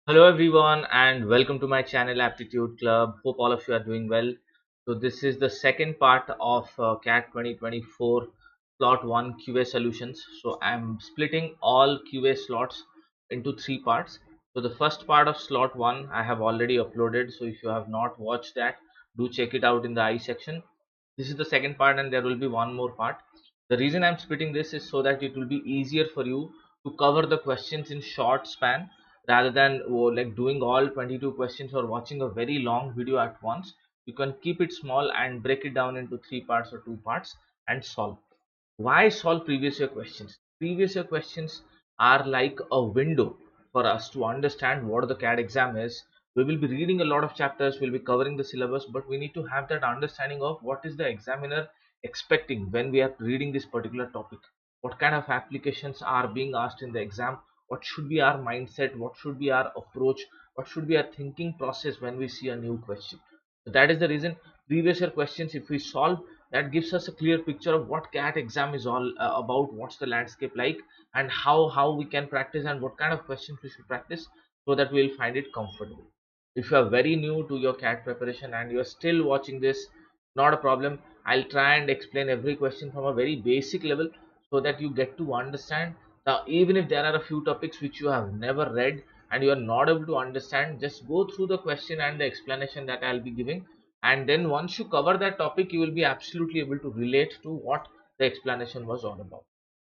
Hello everyone and welcome to my channel Aptitude Club. Hope all of you are doing well. So this is the second part of CAT 2024 slot 1 QA solutions. So I'm splitting all QA slots into three parts. So the first part of slot 1 I have already uploaded. So if you have not watched that, do check it out in the I section. This is the second part and there will be one more part. The reason I'm splitting this is so that it will be easier for you to cover the questions in short span rather than like doing all 22 questions or watching a very long video at once. You can keep it small and break it down into three parts or two parts and solve. Why solve previous year questions? Previous year questions are like a window for us to understand what the CAD exam is. We will be reading a lot of chapters, we'll be covering the syllabus, but we need to have that understanding of what is the examiner expecting when we are reading this particular topic. What kind of applications are being asked in the exam? What should be our mindset? What should be our approach? What should be our thinking process when we see a new question? So that is the reason previous year questions, if we solve, that gives us a clear picture of what CAT exam is all about, what's the landscape like, and how we can practice and what kind of questions we should practice so that we'll find it comfortable. If you are very new to your CAT preparation and you are still watching this, not a problem. I'll try and explain every question from a very basic level so that you get to understand. Now even if there are a few topics which you have never read and you are not able to understand, just go through the question and the explanation that I'll be giving, and then once you cover that topic you will be absolutely able to relate to what the explanation was all about.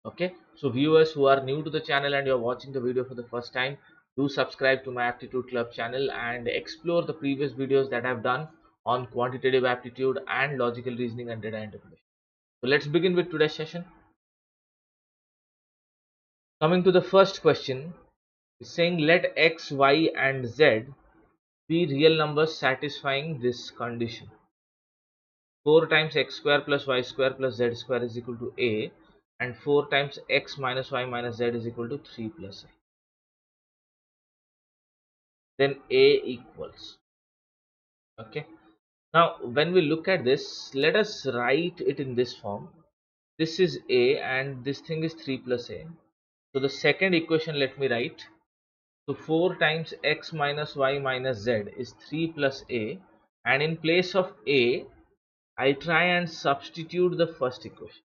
Okay, so viewers who are new to the channel and you're watching the video for the first time, do subscribe to my Aptitude Club channel and explore the previous videos that I've done on quantitative aptitude and logical reasoning and data interpretation. So let's begin with today's session. Coming to the first question, is saying let x, y and z be real numbers satisfying this condition. 4 times x square plus y square plus z square is equal to a, and 4 times x minus y minus z is equal to 3 plus a. Then a equals. Okay. Now when we look at this, let us write it in this form. This is a and this thing is 3 plus a. So the second equation let me write. So 4 times x minus y minus z is 3 plus a, and in place of a I try and substitute the first equation.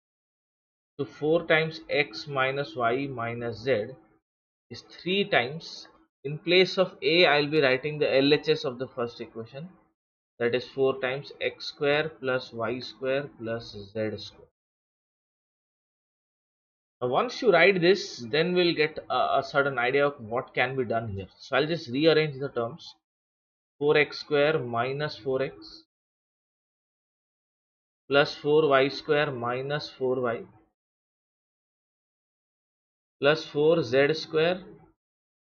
So 4 times x minus y minus z is 3 times, in place of a I'll be writing the LHS of the first equation, that is 4 times x square plus y square plus z square. Now once you write this, then we'll get a certain idea of what can be done here. So I'll just rearrange the terms. 4x square minus 4x plus 4y square minus 4y plus 4z square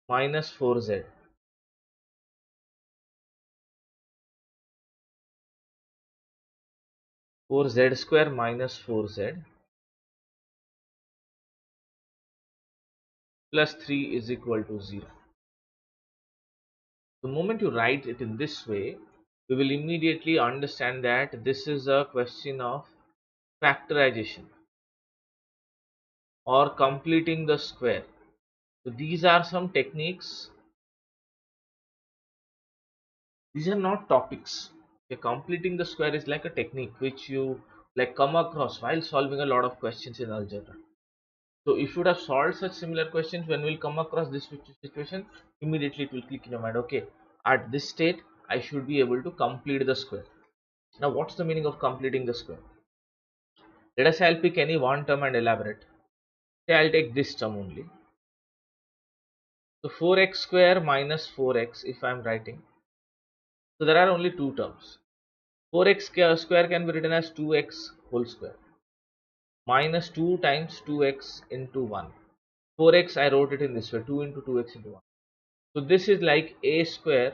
minus 4z. 4z square minus 4z plus 3 is equal to 0. The moment you write it in this way, we will immediately understand that this is a question of factorization or completing the square. So these are some techniques. These are not topics. Okay, completing the square is like a technique which you like come across while solving a lot of questions in algebra. So if you would have solved such similar questions, when we'll come across this situation, immediately it will click in your mind. Okay, at this state, I should be able to complete the square. Now, what's the meaning of completing the square? Let us say I'll pick any one term and elaborate. Say I'll take this term only. So 4x square minus 4x if I'm writing. So there are only two terms. 4x square can be written as 2x whole square minus 2 times 2x into 1. 4x I wrote it in this way, 2 into 2x into 1. So this is like a square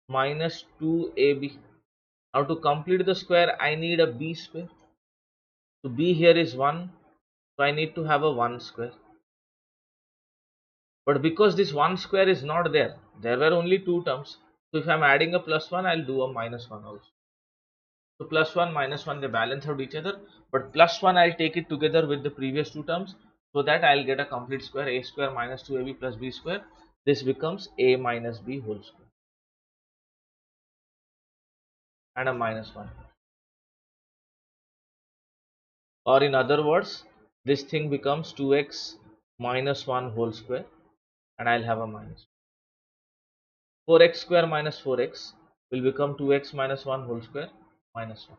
minus 2ab. Now to complete the square I need a b square. So b here is 1. So I need to have a 1 square. But because this 1 square is not there, there were only two terms. So if I am adding a plus 1, I'll do a minus 1 also. So plus 1 minus 1 they balance out each other. But plus 1 I'll take it together with the previous two terms so that I'll get a complete square, a square minus 2ab plus b square. this becomes a minus b whole square and a minus 1. Or in other words, this thing becomes 2x minus 1 whole square and I'll have a minus. 4x square minus 4x will become 2x minus 1 whole square minus 1.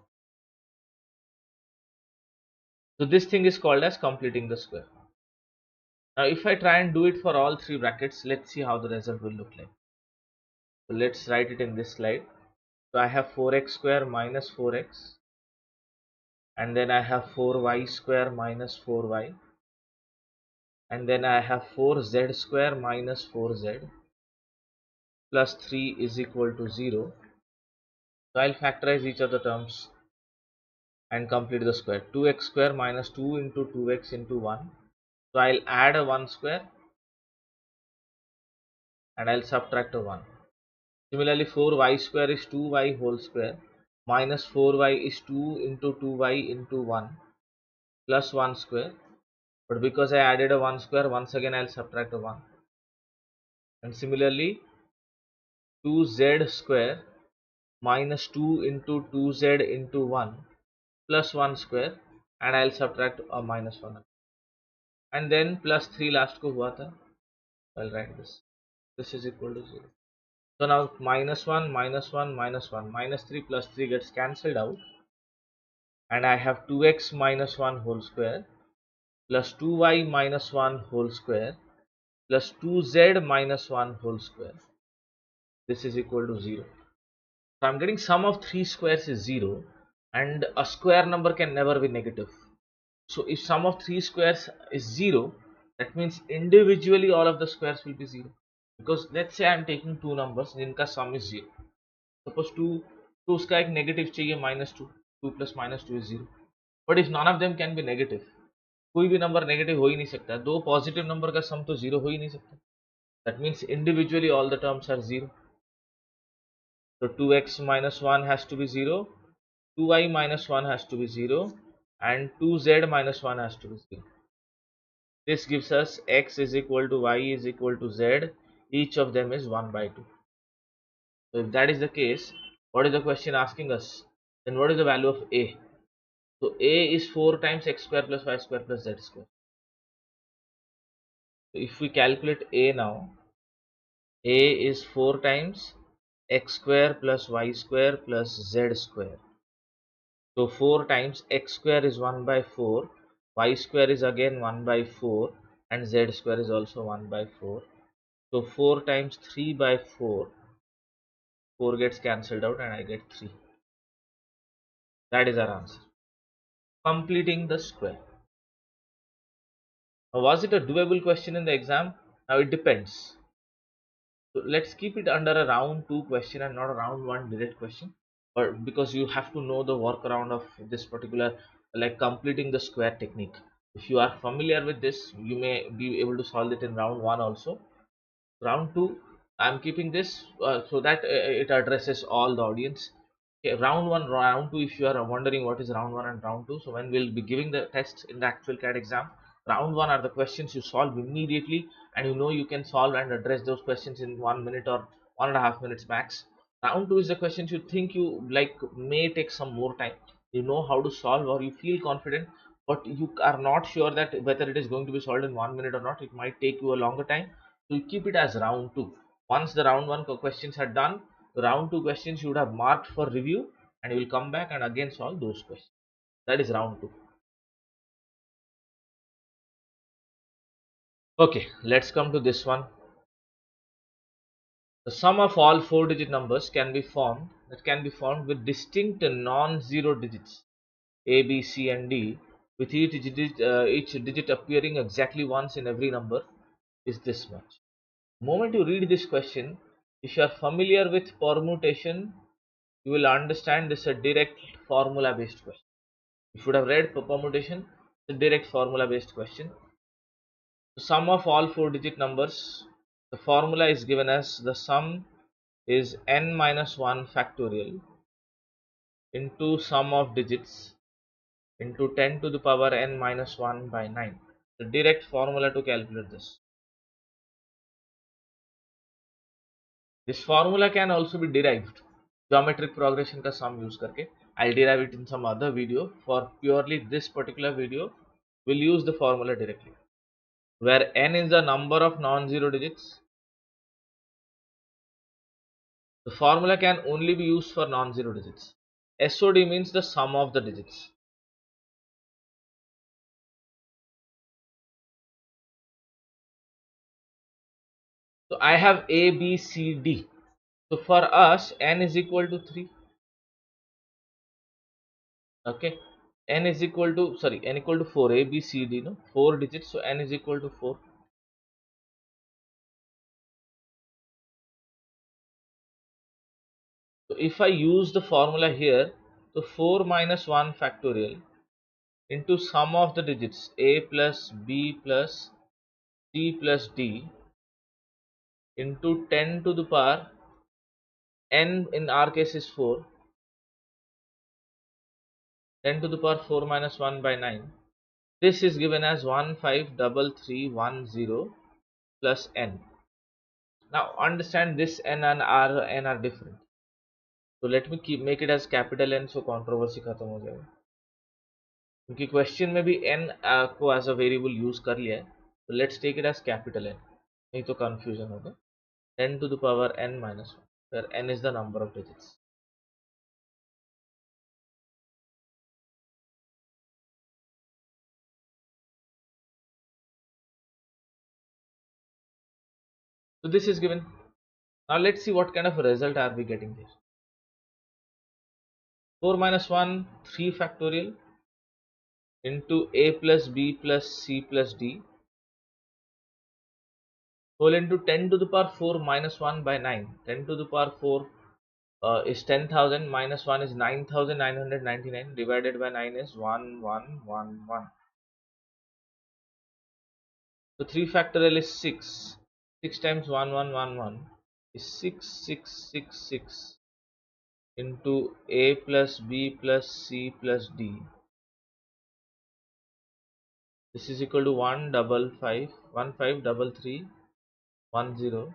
So this thing is called as completing the square. Now if I try and do it for all three brackets, let's see how the result will look like. So let's write it in this slide. So I have 4x square minus 4x, and then I have 4y square minus 4y, and then I have 4z square minus 4z plus 3 is equal to 0. So I'll factorize each of the terms and complete the square. 2x square minus 2 into 2x into 1. So I'll add a 1 square and I'll subtract a 1. Similarly, 4y square is 2y whole square minus 4y is 2 into 2y into 1 plus 1 square. But because I added a 1 square, once again I'll subtract a 1. And similarly, 2z square minus 2 into 2z into 1 plus 1 square, and I'll subtract a minus 1. And then plus 3 last ko hua tha. I'll write this. This is equal to 0. So now minus 1, minus 1, minus 1, minus 3 plus 3 gets cancelled out. And I have 2x minus 1 whole square plus 2y minus 1 whole square plus 2z minus 1 whole square. This is equal to 0. So I'm getting sum of 3 squares is 0, and a square number can never be negative. So if sum of 3 squares is 0, that means individually all of the squares will be 0. Because let's say I'm taking two numbers जिनका sum is 0. Suppose 2, तो उसका एक negative चाहिए minus 2. 2 plus minus 2 is 0. But if none of them can be negative, कोई भी number negative हो ही नहीं सकता. दो positive number का sum तो 0 हो ही नहीं सकता. That means individually all the terms are 0. So 2x minus 1 has to be 0, 2y minus 1 has to be 0, and 2z minus 1 has to be 0. This gives us x is equal to y is equal to z. Each of them is 1 by 2. So if that is the case, what is the question asking us? Then what is the value of a? So a is 4 times x square plus y square plus z square. So if we calculate a now, a is 4 times x square plus y square plus z square. So 4 times x square is 1 by 4, y square is again 1 by 4, and z square is also 1 by 4. So 4 times 3 by 4, 4 gets cancelled out and I get 3. That is our answer. Completing the square. Now was it a doable question in the exam? Now it depends. So let's keep it under a round 2 question and not a round 1 direct question. But because you have to know the workaround of this particular, like completing the square technique. If you are familiar with this, you may be able to solve it in round 1 also. Round 2, I'm keeping this so that it addresses all the audience. Okay, round 1, round 2, if you are wondering what is round 1 and round 2, so when we'll be giving the test in the actual CAT exam, round 1 are the questions you solve immediately, and you know you can solve and address those questions in 1 minute or 1.5 minutes max. Round 2 is the questions you think you like may take some more time. You know how to solve, or you feel confident, but you are not sure that whether it is going to be solved in 1 minute or not. It might take you a longer time. So you keep it as round 2. Once the round 1 questions are done, the round 2 questions you would have marked for review, and you will come back and again solve those questions. That is round 2. Okay, let's come to this one. The sum of all 4-digit numbers can be formed with distinct non-zero digits a, b, c, and d, with each digit appearing exactly once in every number, is this much. The moment you read this question, if you are familiar with permutation, you will understand this is a direct formula based question. You should have read permutation. It's a direct formula based question. The sum of all 4-digit numbers, the formula is given as the sum is n minus 1 factorial into sum of digits into 10 to the power n minus 1 by 9. The direct formula to calculate this. This formula can also be derived geometric progression का sum use करके. I'll derive it in some other video. For purely this particular video, we'll use the formula directly, where n is the number of non-zero digits. The formula can only be used for non-zero digits. SOD means the sum of the digits. So I have A, B, C, D. So for us, n is equal to 3. Okay. N is equal to, sorry, n equal to 4. A, B, C, D, no? 4 digits. So n is equal to 4. So if I use the formula here, so 4 minus 1 factorial into sum of the digits A plus B plus C plus D into 10 to the power n in our case is 4, 10 to the power 4 minus 1 by 9. This is given as 153310 plus n. Now understand this n and n are different. So let me make it as capital N, so controversy खत्म हो जाएगा. क्योंकि question में भी n को as a variable use कर लिया है, तो let's take it as capital N, नहीं तो कंफ्यूजन होगा. 10 to the power n minus 1, where n is the number of digits. So this is given. Now let's see what kind of a result are we getting here. 4 minus 1, 3 factorial into A plus B plus C plus D whole into 10 to the power 4 minus 1 by 9. 10 to the power 4 is 10,000, minus 1 is 9,999, divided by 9 is 1111. So 3 factorial is 6. 6 times 1111 is 6666 into A plus B plus C plus D. This is equal to 153310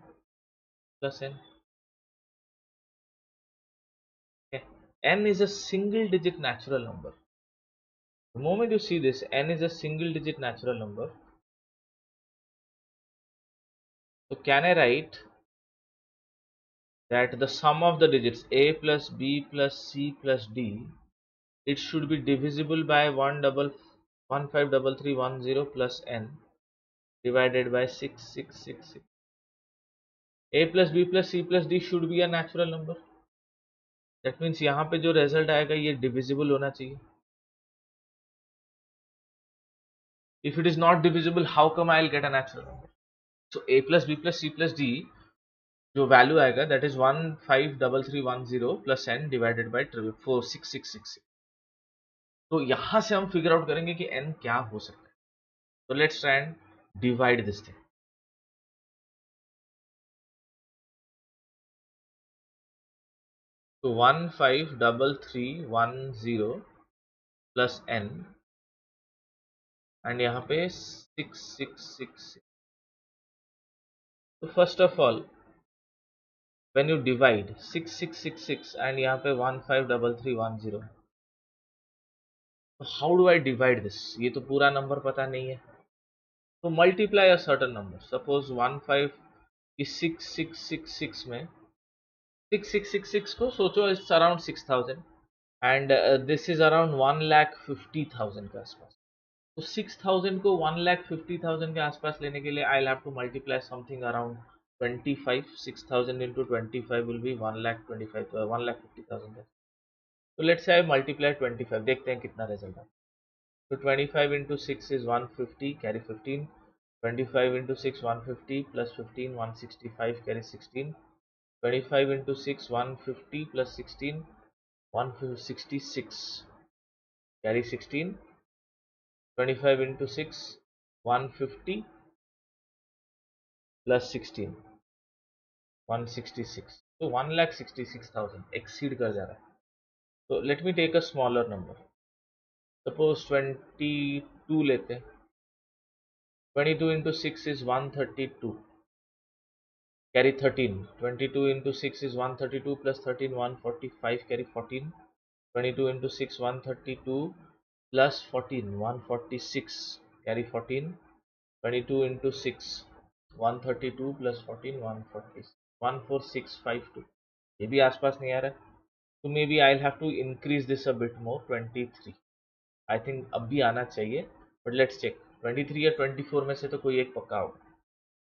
plus n. Okay. N is a single digit natural number. The moment you see this, n is a single digit natural number. So can I write that the sum of the digits A plus B plus C plus D, it should be divisible by 153310 plus n divided by 6666. A plus B plus C plus D should be a natural number. That means यहाँ पे जो result आएगा ये divisible होना चाहिए. If it is not divisible, how come I'll get a natural number? So A plus B plus C plus D जो value आएगा, that is 153310 plus n divided by 46666. तो यहाँ से हम figure out करेंगे कि n क्या हो सकता है. So let's try and divide this thing. So 153310 plus n and यहाँ पे 6666. So first of all, when you divide 6666 and यहाँ पे 153310, so how do I divide this? ये तो पूरा नंबर पता नहीं है. So multiply a certain number. Suppose 15 is 6666 में 6666 को सोचो it's around 6000 and this is around 1,50,000 के आसपास. तो 6000 को 1,50,000 के आसपास लेने के लिए I'll have to multiply something around 25. 6000 into 25 will be 1,50,000. So let's say I multiply 25. देखते हैं कितना result है. So 25 into 6 is 150, carry 15. 25 into 6 150 plus 15 165, carry 16. 25 into 6 150 plus 16 166, carry 16. 25 into 6 150 plus 16 166. So 1,66,000 exceed कर जा रहा है. So let me take a smaller number. Suppose 22 लेते हैं. 22 into 6 is 132. carry 13. 22 into 6 is 132 plus 13 145, carry 14. 22 into 6 132 plus 14 146, carry 14. 22 into 6 132 plus 14 140 14652, ये भी आसपास नहीं आ रहा है, तो maybe I have to increase this a bit more. 23 I think अब भी आना चाहिए, बट लेट्स चेक. 23 या 24 में से तो कोई एक पक्का होगा.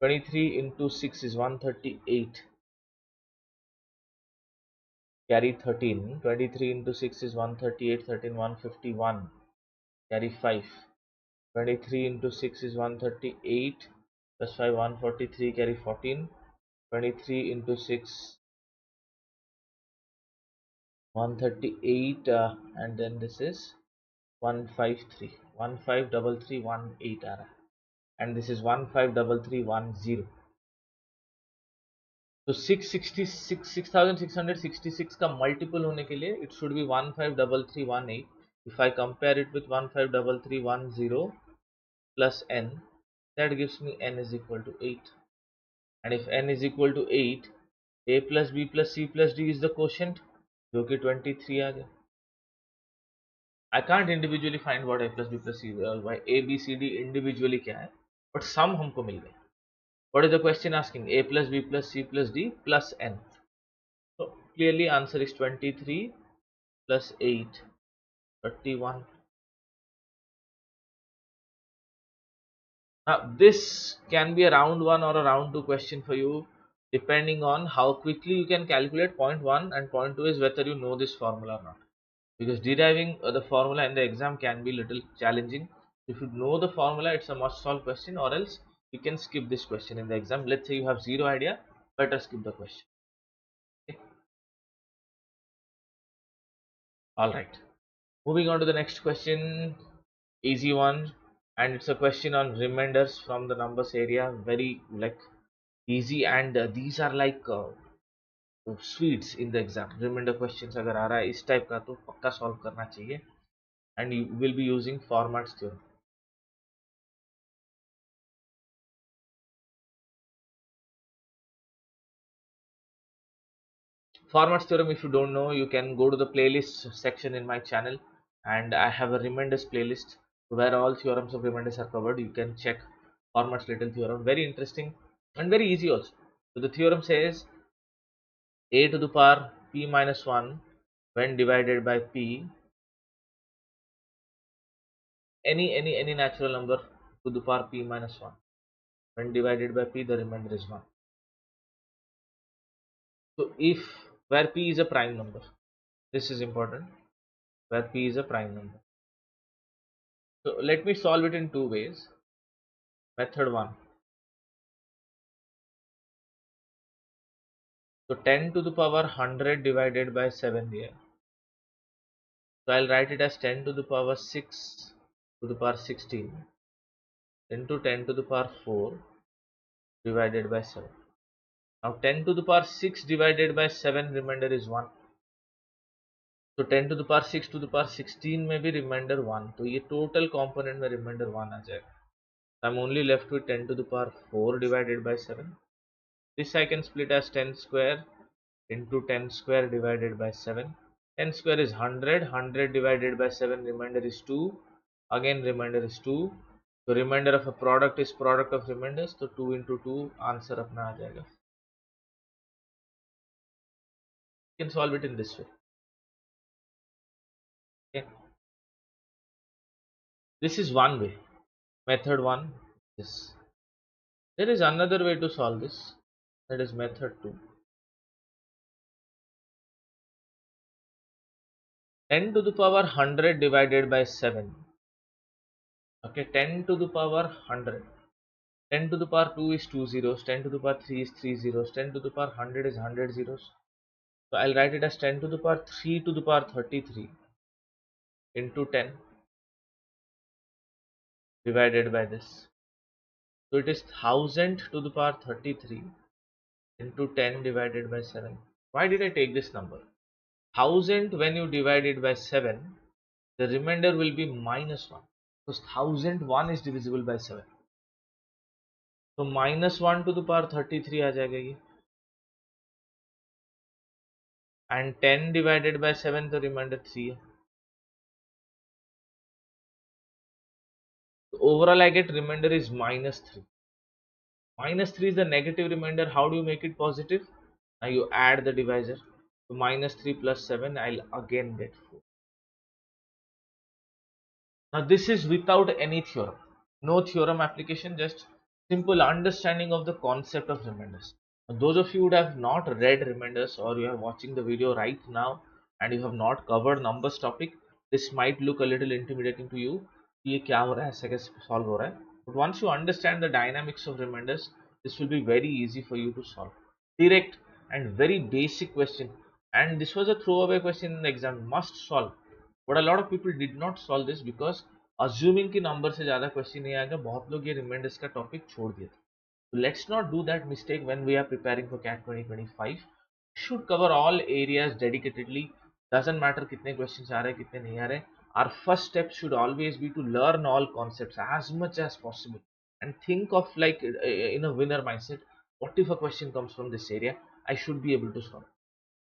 23 into 6 is 138, carry 13. 23 into 6 is 138, 13 151, carry 5. 23 into 6 is 138 plus 5 143, carry 14. 23 into 6 138, and then this is 153 153318 आ रहा है, and this is 153310. तो 666 6666 का मल्टीपल होने के लिए it should be 153318. if I compare it with 153310 plus n, that gives me n is equal to 8. and if n is equal to 8, a plus b plus c plus d is the quotient, जो कि 23 आ गया. I can't individually find what a plus b plus c why a b c d individually क्या है, but sum हमको मिल गया. What is the question asking? A plus b plus c plus d plus n. So clearly answer is 23 plus 8, 31. Now this can be a round 1 or a round 2 question for you, depending on how quickly you can calculate point 1, and point 2 is whether you know this formula or not, because deriving the formula in the exam can be little challenging. If you know the formula, it's a must solve question, or else you can skip this question in the exam. Let's say you have zero idea, better skip the question. Okay. All right, moving on to the next question. Easy one, and it's a question on remainders from the numbers area. Very like easy, and these are like sweets in the exam. Remainder questions अगर आ रहा है इस type का तो पक्का solve करना चाहिए, and you will be using formats theorem. Formats theorem, if you don't know, you can go to the playlist section in my channel, and I have a remainders playlist where all theorems of remainders are covered. You can check Fermat's little theorem, very interesting and very easy also. So the theorem says a to the power p minus 1 when divided by p, any natural number to the power p minus 1 when divided by p, the remainder is 1. So if where p is a prime number, this is important, where p is a prime number. So let me solve it in two ways. Method 1. So 10 to the power 100 divided by 7 here. So I'll write it as 10 to the power 6 to the power 16 into 10 to the power 4 divided by 7. Now 10 to the power 6 divided by 7, remainder is 1. So 10 to the power 6 to the power 16 में भी remainder 1. तो ये total component में remainder 1 आ जाएगा. I'm only left with 10 to the power 4 divided by 7. This I can split as 10 square into 10 square divided by 7. 10 square is 100. 100 divided by 7, remainder is 2. Again remainder is 2. So remainder of a product is product of remainders. So 2 into 2, answer अपना आ जाएगा. You can solve it in this way. Okay. This is one way. Method 1. This. There is another way to solve this. That is method 2. 10 to the power 100 divided by 7. Okay, 10 to the power 100. 10 to the power 2 is 2 zeros. 10 to the power 3 is 3 zeros. 10 to the power 100 is 100 zeros. So I'll write it as 10 to the power 3 to the power 33 into 10 divided by this. So it is 1000 to the power 33 into 10 divided by 7. Why did I take this number? 1000 when you divide it by 7, the remainder will be minus 1, because 1001 is divisible by 7. So minus 1 to the power 33 आ जाएगा ये. and 10 divided by 7 तो remainder 3 है. So overall I get remainder is minus 3. Minus 3 is the negative remainder. How do you make it positive? Now you add the divisor. So minus 3 plus 7, I'll again get 4. Now this is without any theorem. No theorem application, just simple understanding of the concept of remainders. Now, those of you who have not read remainders or you are watching the video right now and you have not covered numbers topic, this might look a little intimidating to you. ये क्या हो रहा है, ऐसे कैसे solve हो रहा है? But once you understand the dynamics of remainders, this will be very easy for you to solve. Direct and very basic question, and this was a throwaway question in the exam, must solve. But a lot of people did not solve this because assuming कि number से ज़्यादा question नहीं आएगा, बहुत लोग ये reminders का topic छोड़ दिए थे. So let's not do that mistake when we are preparing for CAT 2025. Should cover all areas dedicatedly. Doesn't matter कितने questions आ रहे हैं कितने नहीं आ रहे. Our first step should always be to learn all concepts as much as possible and think of like in a winner mindset. What if a question comes from this area? I should be able to solve.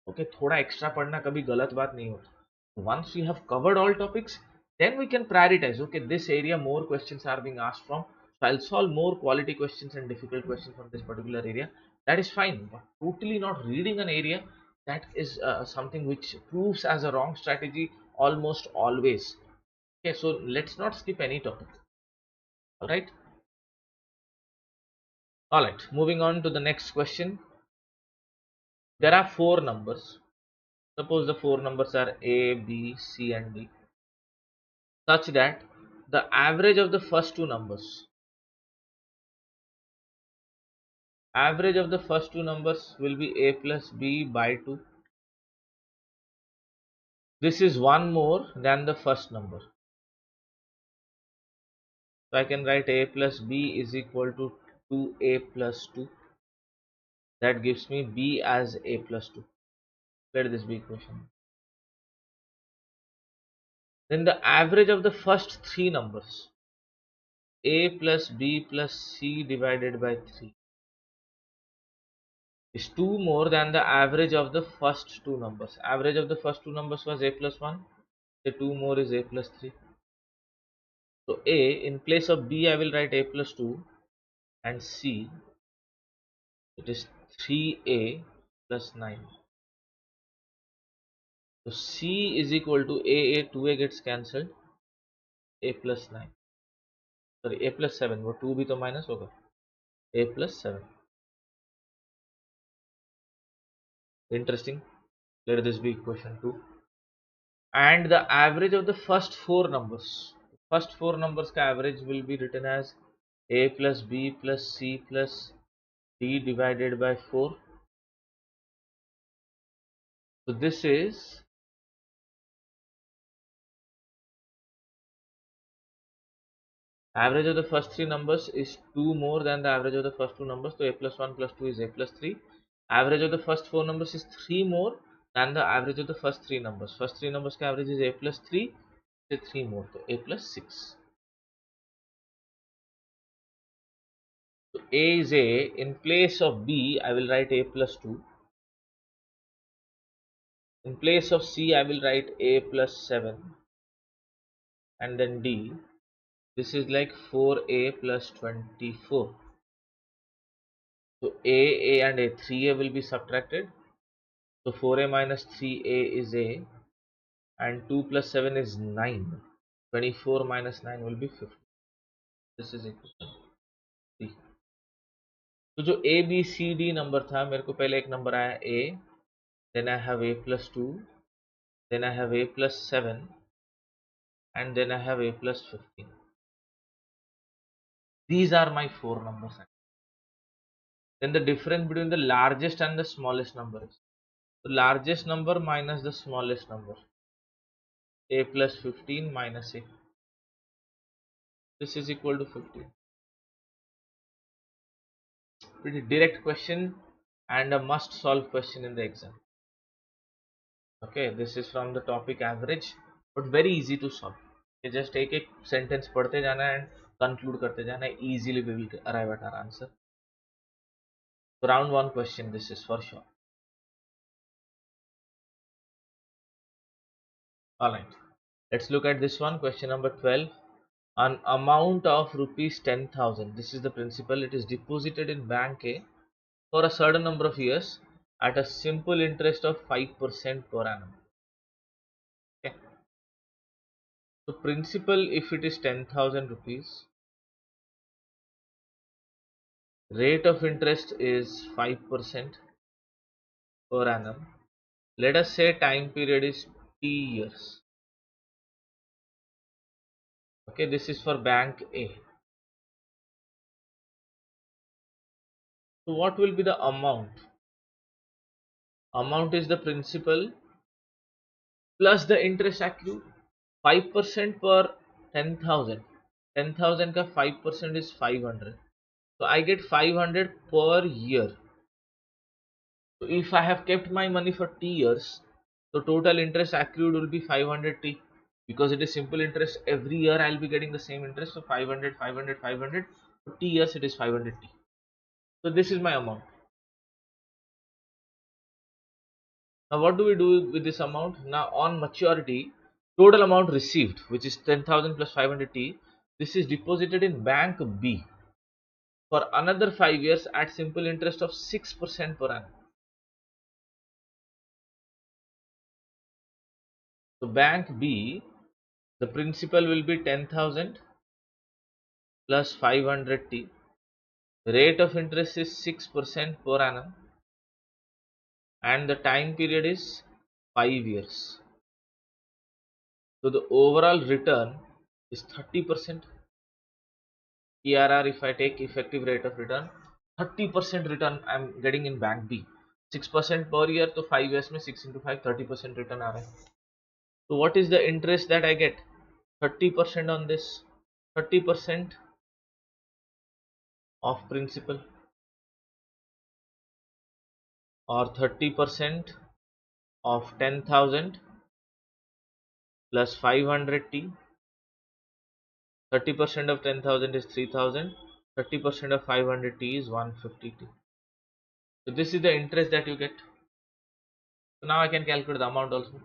Okay, थोड़ा extra पढ़ना कभी गलत बात नहीं होता. Once we have covered all topics, then we can prioritize. Okay, this area more questions are being asked from, so I'll solve more quality questions and difficult questions from this particular area. That is fine, but totally not reading an area, that is something which proves as a wrong strategy almost always. Okay, so let's not skip any topic. All right, moving on to the next question. There are four numbers. Suppose the four numbers are A, B, C and D, such that the average of the first two numbers will be A plus B by 2. This is one more than the first number. So I can write A plus B is equal to 2A plus 2. That gives me B as A plus 2. Let this be equation. Then the average of the first three numbers, A plus B plus C divided by 3, is 2 more than the average of the first two numbers. Average of the first two numbers was A plus 1. The 2 more is A plus 3. So A, in place of B I will write A plus 2, and C, it is 3A plus 9. So C is equal to A, 2A gets cancelled, A plus 9. Sorry, A plus 7, वो 2 भी तो minus होगा, A plus 7. Interesting. Let this be equation 2. And the average of the first four numbers. First four numbers का average will be written as A plus B plus C plus D divided by 4. So this is average of the first three numbers is 2 more than the average of the first two numbers. So A plus 1 plus 2 is A plus 3. Average of the first four numbers is 3 more than the average of the first three numbers. First three numbers का average is A plus 3. So 3 more, so A plus 6. So A is A. In place of B, I will write A plus 2. In place of C, I will write A plus 7. And then D. This is like 4A plus 24. So A and A, 3A will be subtracted. So 4A minus 3A is A, and 2 plus 7 is 9. 24 minus 9 will be 50. This is equal to 3. तो जो A, B, C, D number था, मेरे को पहले एक number आया A, then I have A plus 2, then I have A plus 7, and then I have A plus 15. These are my four numbers. Then the difference between the largest and the smallest number is the largest number minus the smallest number. A plus 15 minus A. This is equal to 15. Pretty direct question and a must solve question in the exam. Okay, this is from the topic average, but very easy to solve. You just take a sentence पढ़ते जाना and conclude करते जाना. Easily we will arrive at our answer. So round one question, this is for sure. Alright, let's look at this one. Question number 12. An amount of rupees 10,000. This is the principal. It is deposited in bank A for a certain number of years at a simple interest of 5% per annum. Okay. So principal, if it is 10,000 rupees, rate of interest is 5% per annum. Let us say time period is T years. Okay, this is for bank A. So what will be the amount? Amount is the principal plus the interest accrued. 5% per 10,000. 10,000 ka 5% is 500. So I get 500 per year. So if I have kept my money for T years, so total interest accrued will be 500 T, because it is simple interest. Every year I'll be getting the same interest. So 500, 500, 500. For T years it is 500 T. So this is my amount. Now what do we do with this amount? Now on maturity, total amount received, which is 10,000 plus 500 T, this is deposited in bank B for another 5 years at simple interest of 6% per annum. So bank B, the principal will be 10,000 plus 500 T. Rate of interest is 6% per annum and the time period is 5 years. So the overall return is 30%. ERR, if I take effective rate of return, 30% return I am getting in bank B. 6% per year, तो 5 years में 6 into 5 30% return आ रहा है. So what is the interest that I get? 30% on this, 30% of principal, or 30% of 10,000 plus 500 T. 30% of 10,000 is 3,000. 30% of 500 T is 150 T. So this is the interest that you get. So now I can calculate the amount also.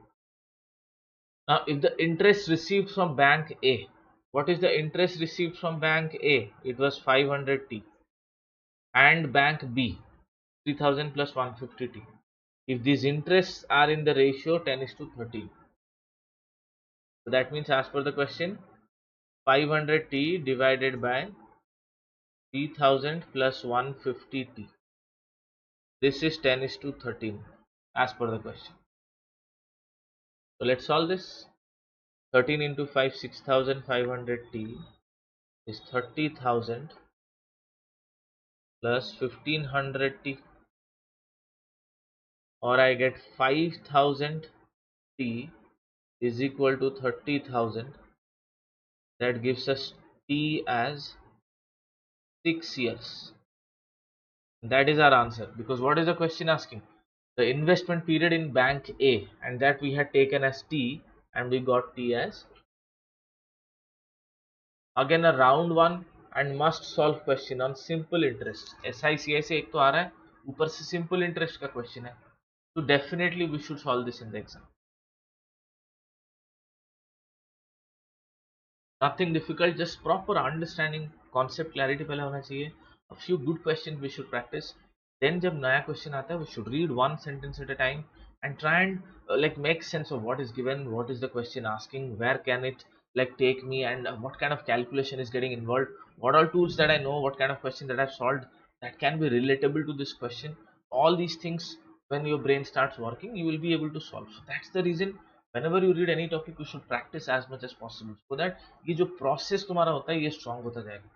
Now if the interest received from bank A, what is the interest received from bank A? It was 500 T, and bank B 3000 plus 150 T. If these interests are in the ratio 10 is to 13. So that means, as per the question, 500 T divided by 3000 plus 150 T. This is 10 is to 13 as per the question. So let's solve this. 13 into 5, 6500 T is 30,000 plus 1500 T, or I get 5,000 T is equal to 30,000. That gives us T as 6 years. That is our answer, because what is the question asking? The investment period in bank A, and that we had taken as T, and we got T as, again, a round one and must solve question on simple interest. SICI से एक तो आ रहा है, ऊपर से simple interest का question है, so definitely we should solve this in the exam. Nothing difficult, just proper understanding, concept clarity पहले होना चाहिए. A few good questions we should practice. Then जब नया question आता है, we should read one sentence at a time and try and like make sense of what is given, what is the question asking, where can it like take me, and what kind of calculation is getting involved, what all tools that I know, what kind of question that I've solved that can be relatable to this question. All these things, when your brain starts working, you will be able to solve. So that's the reason whenever you read any topic, you should practice as much as possible, so that ये जो process तुम्हारा होता है ये strong होता जाएगा.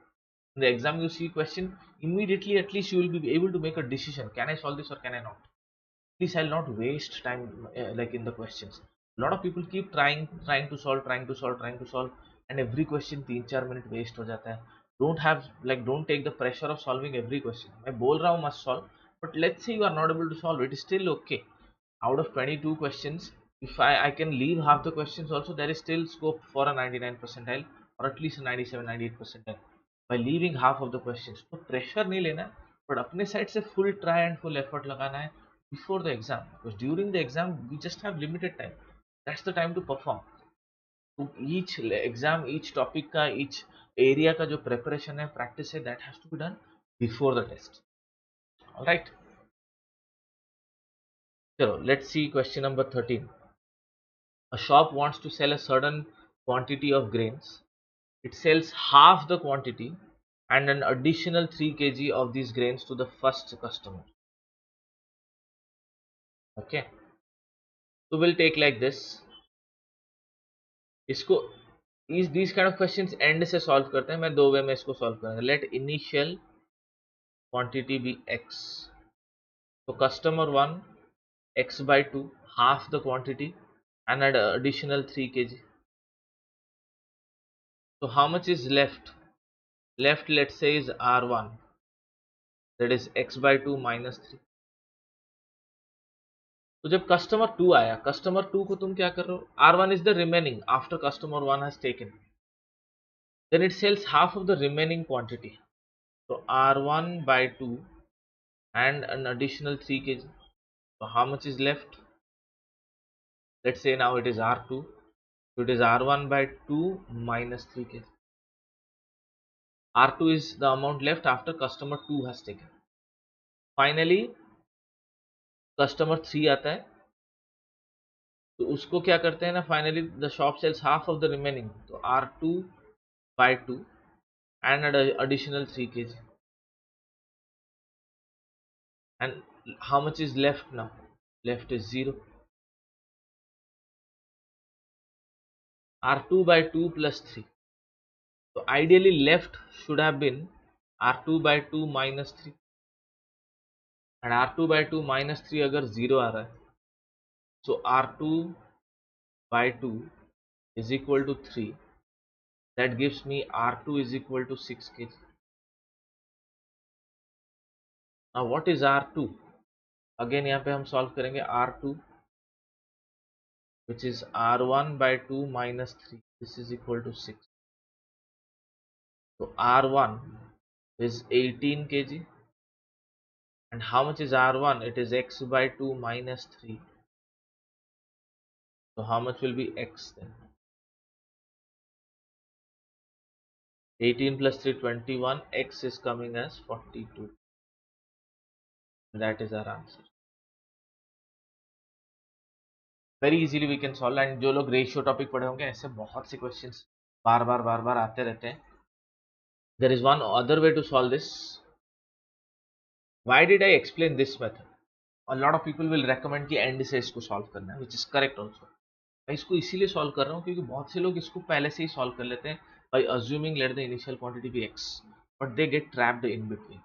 In the exam you see question, immediately at least you will be able to make a decision, can I solve this or can I not. At least I'll not waste time like in the questions. A lot of people keep trying to solve, and every question 3-4 minute waste हो जाता है. Don't take the pressure of solving every question. मैं बोल रहा हूँ must solve, but let's say you are not able to solve it, is still okay. Out of 22 questions, if I can leave half the questions also, there is still scope for a 99 percentile, or at least a 97 98 percentile by leaving half of the questions. तो pressure नहीं लेना, but अपने side से full try and full effort लगाना है before the exam, because during the exam we just have limited time. That's the time to perform. Each exam, each topic का, each area का जो preparation है, practice है, that has to be done before the test. Alright, चलो let's see question number 13. A shop wants to sell a certain quantity of grains. It sells half the quantity and an additional 3 kg of these grains to the first customer. Okay, so we'll take like this. इसको these kind of questions end से solve करते हैं. मैं दो वे में इसको solve करूँगा. Let initial quantity be x. So customer 1 x by 2, half the quantity and an additional 3 kg. So how much is left? Left, let's say, is r1, that is x by 2 minus 3. तो जब customer 2 आया, customer 2 को तुम क्या कर रहे हो? r1 is the remaining after customer 1 has taken, then it sells half of the remaining quantity. So r1 by 2 and an additional 3 kg. So how much is left? Let's say now it is r2, so it is r1 by 2 minus 3 kg. r2 is the amount left after customer 2 has taken. Finally customer 3 आता है, तो उसको क्या करते हैं ना, finally the shop sells half of the remaining, तो r2 by 2 and an additional 3 kg. And how much is left now? Left is 0. r2 by 2 plus 3. So ideally left should have been r2 by 2 minus 3. And r2 by 2 minus 3 अगर 0 आ रहा है, so r2 by 2 is equal to 3. That gives me r2 is equal to 6 kg. Now what is r2? Again यहाँ पे हम solve करेंगे r2, which is r1 by 2 minus 3. This is equal to 6. So r1 is 18 kg. And how much is r1? It is x by 2 minus 3. So how much will be x then? 18 plus 3, 21. X is coming as 42. That is our answer. Very easily we can solve. And जो लोग ratio topic पढ़े होंगे, ऐसे बहुत से questions बार बार आते रहते हैं. There is one other way to solve this. Why did I explain this method? A lot of people will recommend कि एंड से इसको सॉल्व करना है, which is correct also. मैं इसको इसीलिए सॉल्व कर रहा हूँ क्योंकि बहुत से लोग इसको पहले से ही सॉल्व कर लेते हैं by assuming let the initial quantity be x, but they get trapped in between.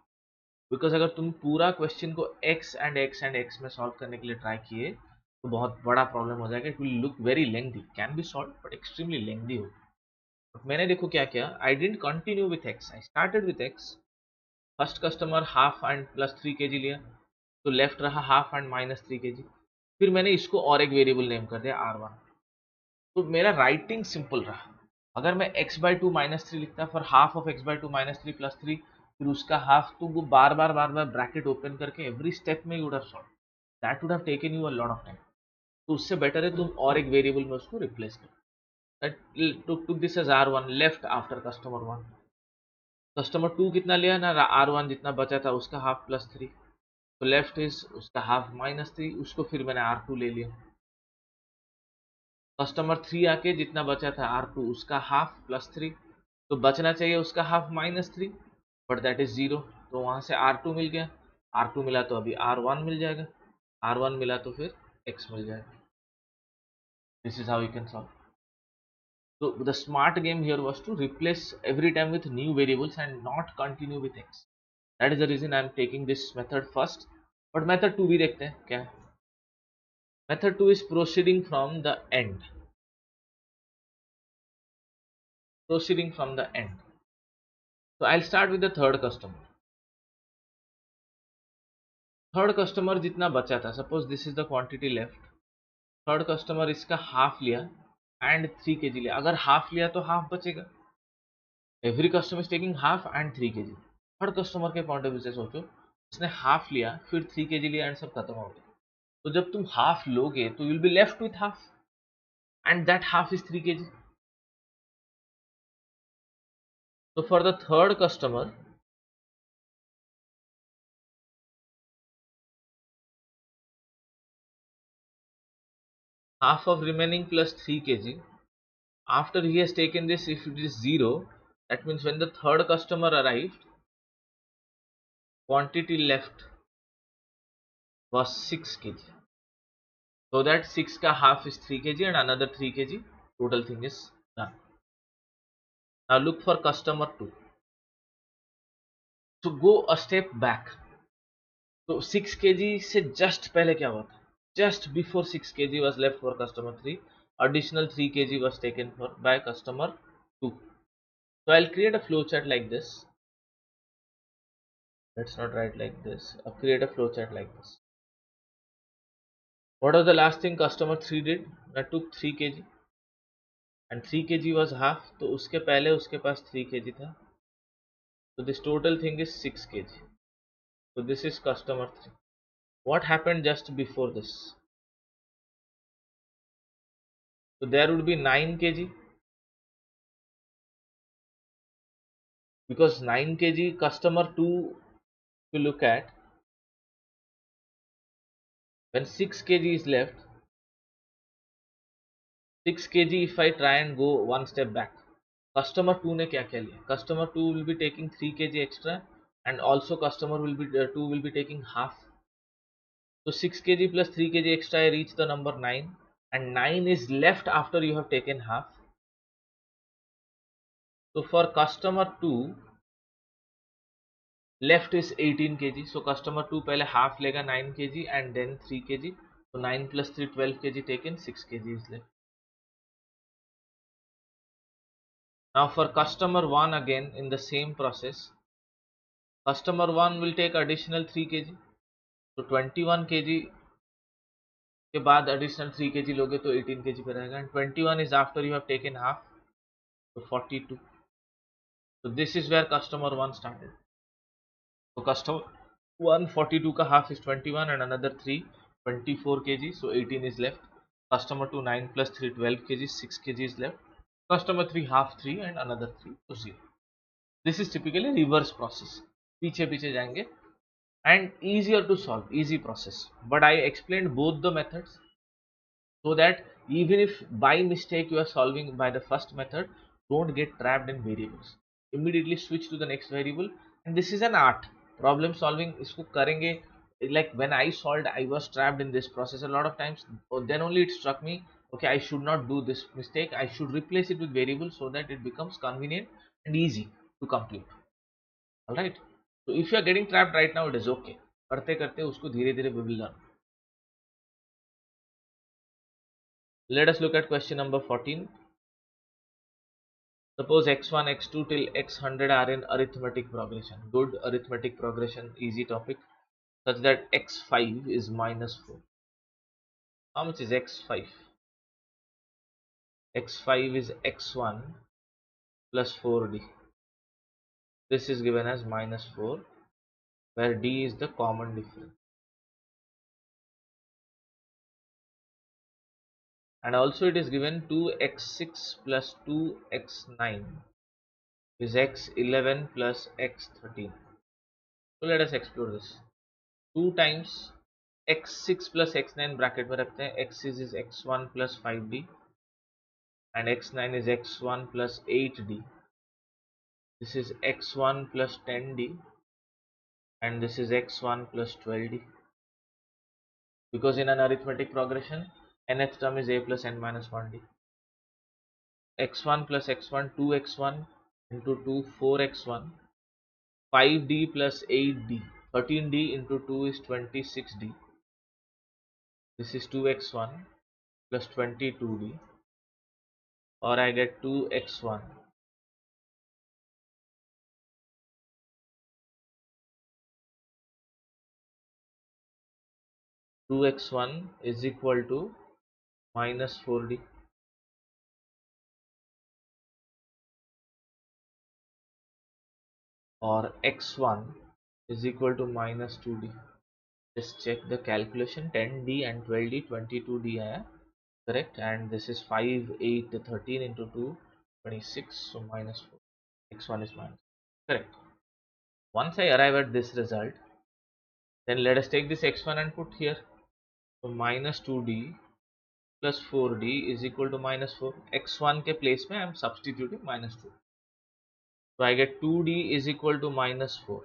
Because अगर तुम पूरा क्वेश्चन को x and x and x में सॉल्व करने के लिए ट्राई किए तो बहुत बड़ा प्रॉब्लम हो जाएगा. It will look very lengthy, can be solve but extremely lengthy हो. बट मैंने देखो क्या किया, I didn't continue with x, I started with x. First customer half and plus 3 kg लिया, तो लेफ्ट रहा हाफ एंड माइनस 3 kg. फिर मैंने इसको और एक वेरिएबल नेम कर दिया r1. तो मेरा राइटिंग सिंपल रहा. अगर मैं x by 2 minus 3 लिखता for half of x by 2 minus 3 plus 3, फिर उसका हाफ, तो वो बार बार ब्रैकेट ओपन करके एवरी स्टेप में you would have solve. That would have taken you a lot of time. तो उससे बेटर है तुम और एक वेरिएबल में उसको रिप्लेस करो. Took this as r1 left after customer 1. Customer 2 कितना लिया ना, r1 जितना बचा था उसका हाफ प्लस 3, तो लेफ्ट इज उसका हाफ माइनस 3, उसको फिर मैंने r2 ले लिया. कस्टमर 3 आके जितना बचा था r2 उसका हाफ प्लस 3, तो बचना चाहिए उसका half minus 3, but that is 0. तो वहां से r2 मिल गया, r2 मिला तो अभी r1 मिल जाएगा, r1 मिला तो फिर x मिल जाएगा. This is how you can solve. So the smart game here was to replace every time with new variables and not continue with x. That is the reason I am taking this method first. But method 2 भी देखते हैं क्या है. Method 2 is proceeding from the end. Proceeding from the end. So I'll start with the third customer. Third customer जितना बचा था, suppose this is the quantity left. Third customer इसका half लिया एंड 3 kg लिया. अगर हाफ लिया तो half बचेगा. Every customer is taking half and 3 kg. Third customer के पॉइंट ऑफ व्यू से सोचो, उसने हाफ लिया फिर 3 kg लिया एंड सब खत्म हो गया. तो जब तुम हाफ लोगे तो you will be left with half and that half is 3 kg. So for the third customer, half of remaining plus 3 kg. After he has taken this, if it is 0, that means when the third customer arrived, quantity left was 6 kg. So that 6 ka half is 3 kg and another 3 kg. Total thing is done. Now look for customer 2. So go a step back. So 6 kg से just पहले क्या हुआ था? Just before 6 kg was left for customer 3, additional 3 kg was taken for by customer 2. So I'll create a flowchart like this. Let's not write like this. I'll create a flowchart like this. What was the last thing customer 3 did? I took 3 kg and 3 kg was half. तो उसके पहले उसके पास 3 kg था. So this total thing is 6 kg. So this is customer 3. What happened just before this? So there would be 9 kg, because 9 kg customer 2, if you look at, when 6 kg is left, 6 kg, if I try and go one step back, customer 2 ने क्या क्या लिया? Customer 2 will be taking 3 kg extra and also customer will be 2 will be taking half. So 6 kg plus 3 kg extra, I reach the number 9, and 9 is left after you have taken half. So for customer 2, left is 18 kg. So customer 2 पहले half लेगा 9 kg and then 3 kg. So 9 plus 3 12 kg taken, 6 kg is left. Now for customer 1 again in the same process, customer 1 will take additional 3 kg. So 21 kg के बाद additional 3 kg लोगे तो 18 kg पे रहेगा, and 21 is after you have taken half, so 42. So this is where customer 1 started. So customer 1 42 का half is 21 and another 3 24 kg, so 18 is left. Customer 2 9 plus 3 12 kg, 6 kg is left. Customer 3 half 3 and another 3, so 0. This is typically reverse process. पीछे पीछे जाएंगे and easier to solve, easy process. But I explained both the methods so that even if by mistake you are solving by the first method, don't get trapped in variables. Immediately switch to the next variable, and this is an art. Problem solving इसको करेंगे. Like when I solved, I was trapped in this process a lot of times. Then only it struck me, okay, I should not do this mistake. I should replace it with variables so that it becomes convenient and easy to compute. Alright. So if you are getting trapped right now, it is okay. करते करते उसको धीरे धीरे we will learn. Let us look at question number 14. Suppose x1, x2 till x100 are in arithmetic progression. Good arithmetic progression, easy topic. Such that x5 is minus 4. How much is x5? x5 is x1 plus 4d. This is given as minus 4, where d is the common difference. And also it is given 2x6 plus 2x9 is x11 plus x13. So let us explore this. 2 times x6 plus x9 bracket में रखते हैं. x6 is x1 plus 5d and x9 is x1 plus 8d. This is x1 plus 10d and this is x1 plus 12d. Because in an arithmetic progression, nth term is a plus n minus 1d. x1 plus x1, 2x1 into 2, 4x1, 5d plus 8d, 13d into 2 is 26d. This is 2x1 plus 22d, or I get 2x1 2x1 is equal to minus 4d, or x1 is equal to minus 2d. Just check the calculation. 10d and 12d, 22d आया correct, and this is 5 8 13 into 2 26, so minus 4. x1 is minus. Correct. Once I arrive at this result, then let us take this x1 and put here. So minus 2d plus 4d is equal to minus 4. x1 के place में I am substituting minus 2. So I get 2d is equal to minus 4.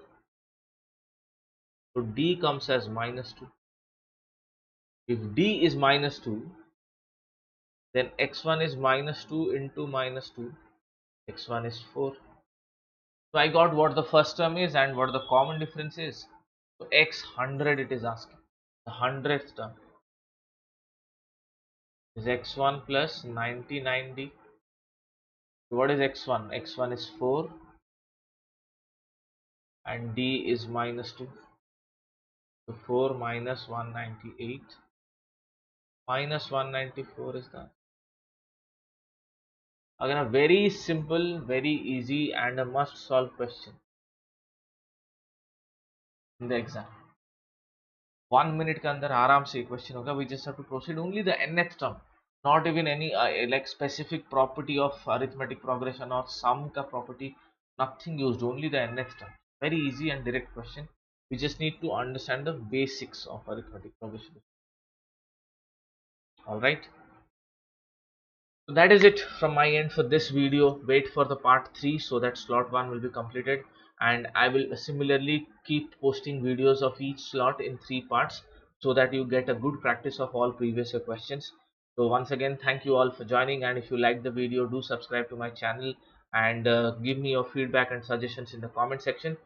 So d comes as minus 2. If d is minus 2, then x1 is minus 2 into minus 2. x1 is 4. So I got what the first term is and what the common difference is. So x 100 it is asking. The 100th term is x1 plus 99d. What is x1? x1 is 4 and d is minus 2. So 4 minus 198 minus 194 is that. Again, a very simple, very easy and a must solve question in the exam. 1 minute के अंदर आराम से question होगा. We just have to proceed only the nth term, not even any like specific property of arithmetic progression or sum ka property, nothing used, only the nth term. Very easy and direct question. We just need to understand the basics of arithmetic progression. All right. So that is it from my end for this video. Wait for the part 3 so that slot 1 will be completed, and I will similarly keep posting videos of each slot in 3 parts so that you get a good practice of all previous year questions. So once again, thank you all for joining, and if you like the video, do subscribe to my channel and give me your feedback and suggestions in the comment section,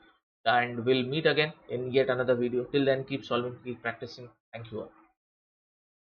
and we'll meet again in yet another video. Till then, keep solving, keep practicing. Thank you all.